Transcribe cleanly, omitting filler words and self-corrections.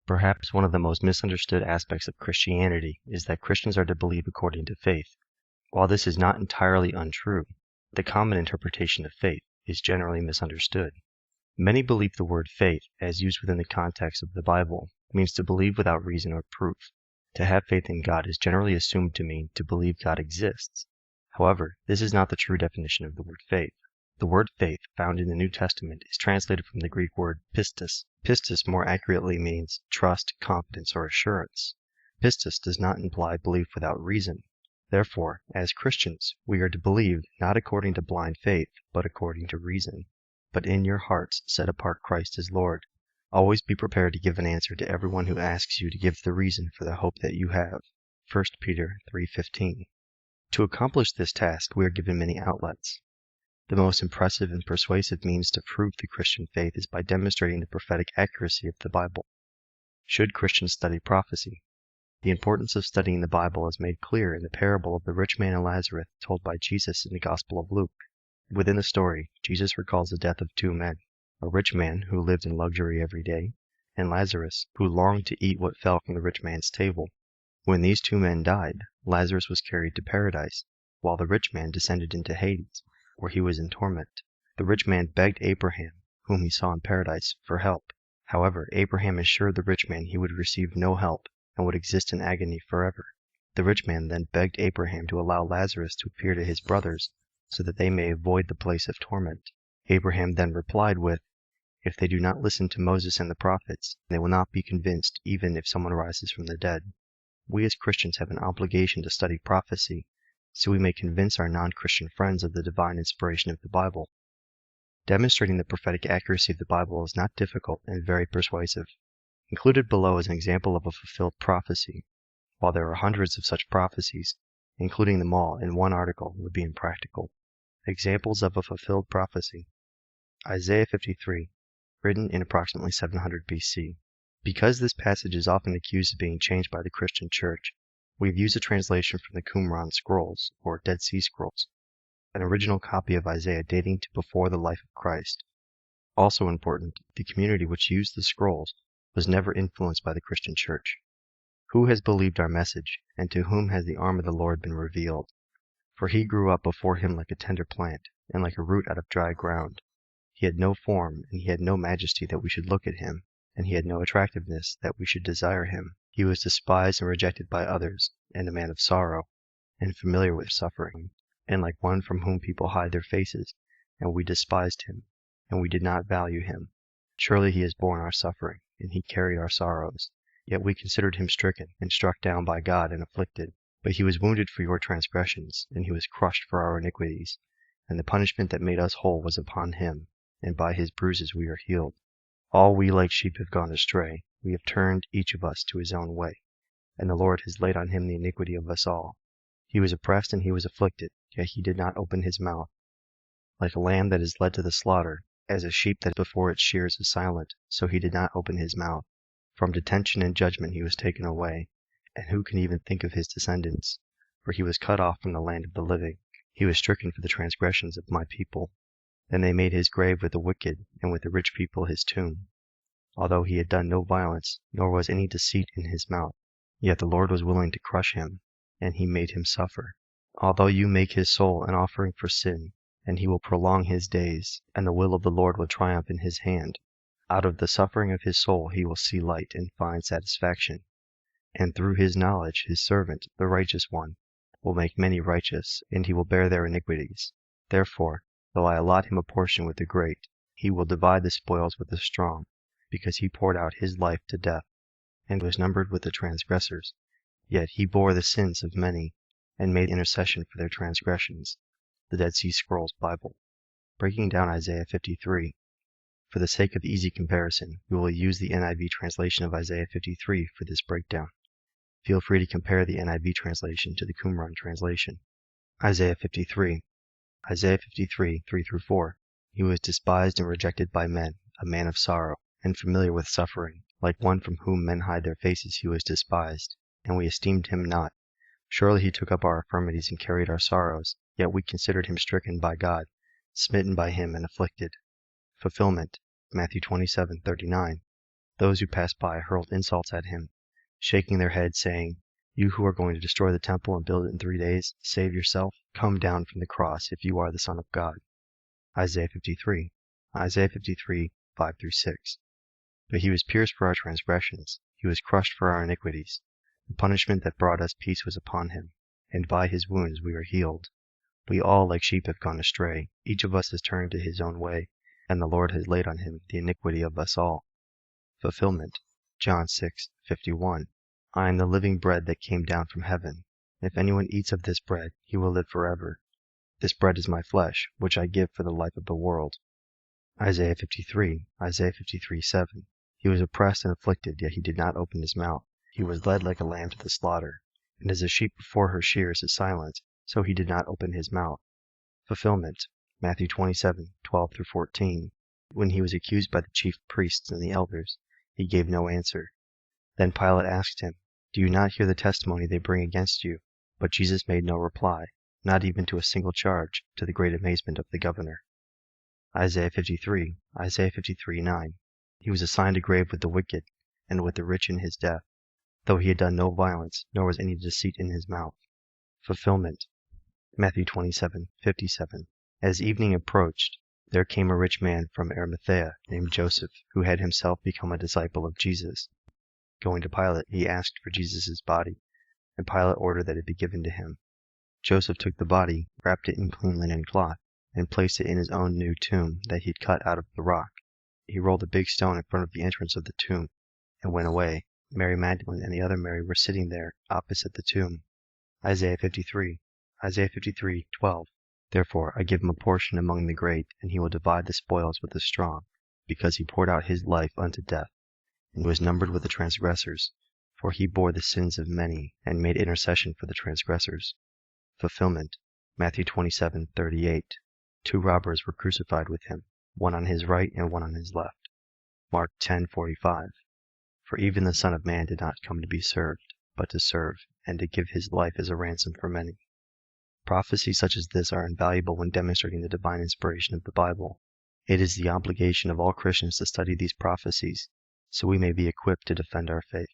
Perhaps one of the most misunderstood aspects of Christianity is that Christians are to believe according to faith. While this is not entirely untrue, the common interpretation of faith is generally misunderstood. Many believe the word faith, as used within the context of the Bible, means to believe without reason or proof. To have faith in God is generally assumed to mean to believe God exists. However, this is not the true definition of the word faith. The word faith found in the New Testament is translated from the Greek word pistis. Pistis more accurately means trust, confidence, or assurance. Pistis does not imply belief without reason. Therefore, as Christians, we are to believe not according to blind faith, but according to reason. But in your hearts set apart Christ as Lord. Always be prepared to give an answer to everyone who asks you to give the reason for the hope that you have. 1 Peter 3:15. To accomplish this task, we are given many outlets. The most impressive and persuasive means to prove the Christian faith is by demonstrating the prophetic accuracy of the Bible. Should Christians study prophecy? The importance of studying the Bible is made clear in the parable of the rich man and Lazarus told by Jesus in the Gospel of Luke. Within the story, Jesus recalls the death of two men, a rich man who lived in luxury every day, and Lazarus, who longed to eat what fell from the rich man's table. When these two men died, Lazarus was carried to paradise, while the rich man descended into Hades, where he was in torment. The rich man begged Abraham, whom he saw in paradise, for help. However, Abraham assured the rich man he would receive no help and would exist in agony forever. The rich man then begged Abraham to allow Lazarus to appear to his brothers, so that they may avoid the place of torment. Abraham then replied with, "If they do not listen to Moses and the prophets, they will not be convinced even if someone rises from the dead." We as Christians have an obligation to study prophecy, so we may convince our non-Christian friends of the divine inspiration of the Bible. Demonstrating the prophetic accuracy of the Bible is not difficult and very persuasive. Included below is an example of a fulfilled prophecy. While there are hundreds of such prophecies, including them all in one article would be impractical. Examples of a fulfilled prophecy. Isaiah 53, written in approximately 700 BC. Because this passage is often accused of being changed by the Christian Church, we've used a translation from the Qumran Scrolls, or Dead Sea Scrolls, an original copy of Isaiah dating to before the life of Christ. Also important, the community which used the scrolls was never influenced by the Christian Church. Who has believed our message, and to whom has the arm of the Lord been revealed? For he grew up before him like a tender plant, and like a root out of dry ground. He had no form, and he had no majesty that we should look at him, and he had no attractiveness that we should desire him. He was despised and rejected by others, and a man of sorrow, and familiar with suffering, and like one from whom people hide their faces, and we despised him, and we did not value him. Surely he has borne our suffering, and he carried our sorrows. Yet we considered him stricken, and struck down by God, and afflicted. But he was wounded for your transgressions, and he was crushed for our iniquities. And the punishment that made us whole was upon him, and by his bruises we are healed. All we like sheep have gone astray. We have turned each of us to his own way, and the Lord has laid on him the iniquity of us all. He was oppressed and he was afflicted, yet he did not open his mouth. Like a lamb that is led to the slaughter, as a sheep that before its shears is silent, so he did not open his mouth. From detention and judgment he was taken away, and who can even think of his descendants? For he was cut off from the land of the living. He was stricken for the transgressions of my people. Then they made his grave with the wicked, and with the rich people his tomb. Although he had done no violence, nor was any deceit in his mouth, yet the Lord was willing to crush him, and he made him suffer. Although you make his soul an offering for sin, and he will prolong his days, and the will of the Lord will triumph in his hand. Out of the suffering of his soul he will see light and find satisfaction. And through his knowledge his servant, the righteous one, will make many righteous, and he will bear their iniquities. Therefore, though I allot him a portion with the great, he will divide the spoils with the strong, because he poured out his life to death, and was numbered with the transgressors. Yet he bore the sins of many, and made intercession for their transgressions. The Dead Sea Scrolls Bible. Breaking down Isaiah 53. For the sake of easy comparison, we will use the NIV translation of Isaiah 53 for this breakdown. Feel free to compare the NIV translation to the Qumran translation. Isaiah 53. Isaiah 53, 3-4. He was despised and rejected by men, a man of sorrow, and familiar with suffering. Like one from whom men hide their faces he was despised, and we esteemed him not. Surely he took up our infirmities and carried our sorrows, yet we considered him stricken by God, smitten by him and afflicted. Fulfillment, Matthew 27:39. Those who passed by hurled insults at him, shaking their heads, saying, "You who are going to destroy the temple and build it in 3 days, save yourself. Come down from the cross if you are the Son of God." Isaiah 53. Isaiah 53, 5-6. But he was pierced for our transgressions, he was crushed for our iniquities. The punishment that brought us peace was upon him, and by his wounds we are healed. We all like sheep have gone astray, each of us has turned to his own way, and the Lord has laid on him the iniquity of us all. Fulfillment. John 6:51. I am the living bread that came down from heaven. If anyone eats of this bread, he will live forever. This bread is my flesh, which I give for the life of the world. Isaiah 53. Isaiah 53:7. He was oppressed and afflicted, yet he did not open his mouth. He was led like a lamb to the slaughter, and as a sheep before her shears is silent, so he did not open his mouth. Fulfillment. Matthew 27:12-14. When he was accused by the chief priests and the elders, he gave no answer. Then Pilate asked him, "Do you not hear the testimony they bring against you?" But Jesus made no reply, not even to a single charge, to the great amazement of the governor. Isaiah 53. Isaiah 53:9. He was assigned a grave with the wicked, and with the rich in his death, though he had done no violence, nor was any deceit in his mouth. Fulfillment. Matthew 27:57. As evening approached, there came a rich man from Arimathea, named Joseph, who had himself become a disciple of Jesus. Going to Pilate, he asked for Jesus' body, and Pilate ordered that it be given to him. Joseph took the body, wrapped it in clean linen cloth, and placed it in his own new tomb that he had cut out of the rock. He rolled a big stone in front of the entrance of the tomb, and went away. Mary Magdalene and the other Mary were sitting there, opposite the tomb. Isaiah 53. Isaiah 53:12. Therefore I give him a portion among the great, and he will divide the spoils with the strong, because he poured out his life unto death, and was numbered with the transgressors. For he bore the sins of many, and made intercession for the transgressors. Fulfillment. Matthew 27:38. 2 robbers were crucified with him, one on his right and one on his left. Mark 10:45. For even the Son of Man did not come to be served, but to serve, and to give his life as a ransom for many. Prophecies such as this are invaluable when demonstrating the divine inspiration of the Bible. It is the obligation of all Christians to study these prophecies, so we may be equipped to defend our faith.